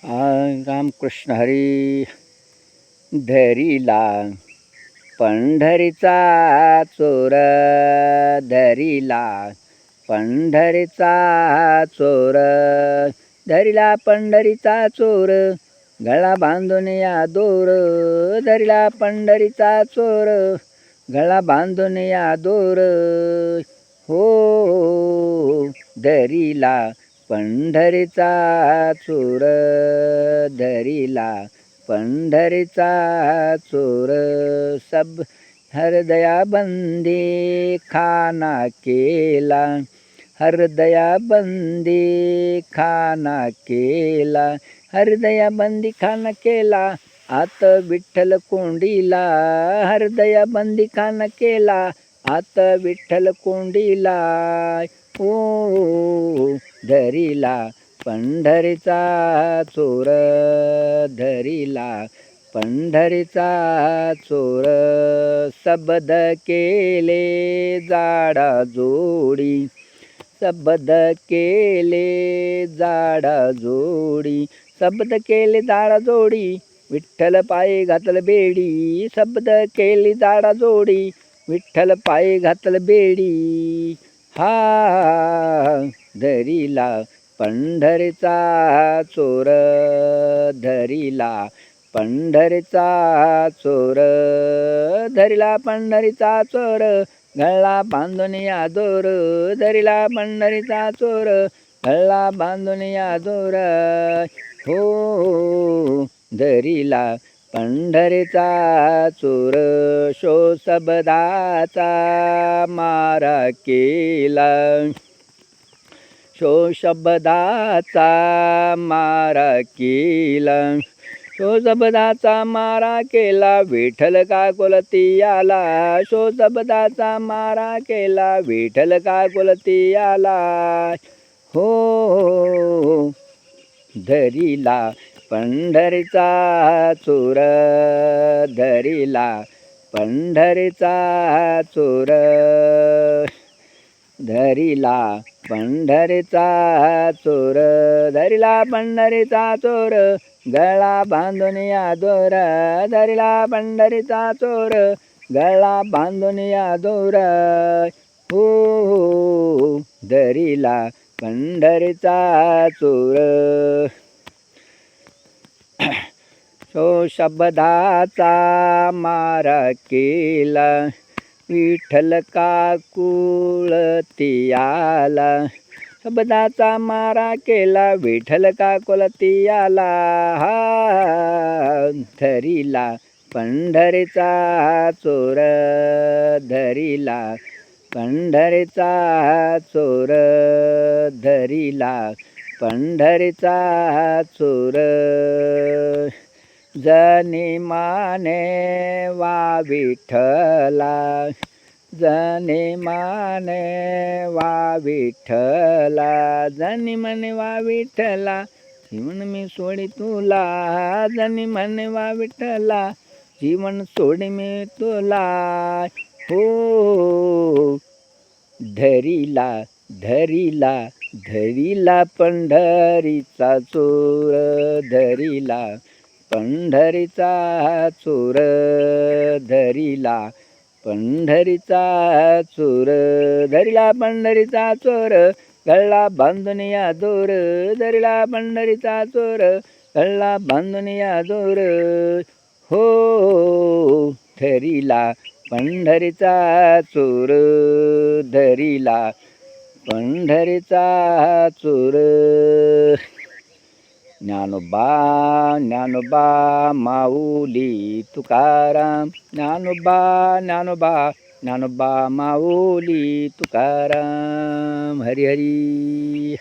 रामकृष्ण हरी. धरिला पंढरीचा चोर, धरिला पंढरीचा चोर, धरिला पंढरीचा चोर, गळा बांधून या दोर, धरिला पंढरीचा चोर, गळा बांधून या दोर. हो धरिला पंढरीचा चोर, धरिला पंढरीचा चोर, सब हृदया बंदी खाना केला, हृदया बंदी खाना केला, हृदया बंदी खाना केला, आत विठ्ठल कोंडीला, हृदया बंदी खाना केला, आत विठ्ठल कोंडीला. ओ धरिला पंढरीचा चोर, धरिला पंढरीचा चोर, शब्द केले जाडा जोडी, शब्द केले जाडा जोडी, शब्द केले जाडा जोडी, विठ्ठल पायी घातल बेडी, शब्द केली जाडा जोडी, विठ्ठल पायी घातल बेडी. हा धरिला पंढरीचा चोर, धरिला पंढरीचा चोर, धरिला पंढरीचा चोर, गळा बांधून या दोर, धरिला पंढरीचा चोर, गळा बांधून या दोर. हो धरिला पंढरीचा चोर, शो शब्दाचा मारा केला, शो शब्दाचा मारा केला, शो शब्दाचा मारा केला, विठ्ठल का कुलती आला, शो शब्दाचा मारा केला, विठ्ठल का कुलती आला. हो धरिला पंढरीचा चोर, धरिला पंढरीचा चोर, धरिला पंढरीचा चोर, धरिला पंढरीचा चोर, गळा बांधून या दोर, धरिला पंढरीचा चोर, गळा बांधून या दोर. हो धरिला पंढरीचा चोर, शो शब्दाचा मारा केला, विठ्ठल का कुलती आला, शब्दाचा मारा केला, विठ्ठल का कुलती आला. हा धरिला पंढरीचा चोर, धरिला पंढरीचा चोर, धरिला पंढरीचा चोर, जनी माने वा विठ्ठला, जनी माने वा विठ्ठला, जनी म्हणे वा विठ्ठला, जीवन मी सोडी तुला, जनी म्हणे वा विठ्ठला, जीवन सोडी मी तुला. हो धरिला धरिला धरिला पंढरीचा चोर, धरिला पंढरीचा चोर, धरिला पंढरीचा चोर, धरिला पंढरीचा चोर, गळा बांधून या दोर, धरिला पंढरीचा चोर, गळा बांधून या दोर. हो धरिला पंढरीचा चोर, धरिला पंढरीचा चोर. ज्ञानोबा ज्ञानोबा माऊली तुकाराम, ज्ञानोबा ज्ञानोबा ज्ञानोबा माऊली तुकाराम. हरी हरी.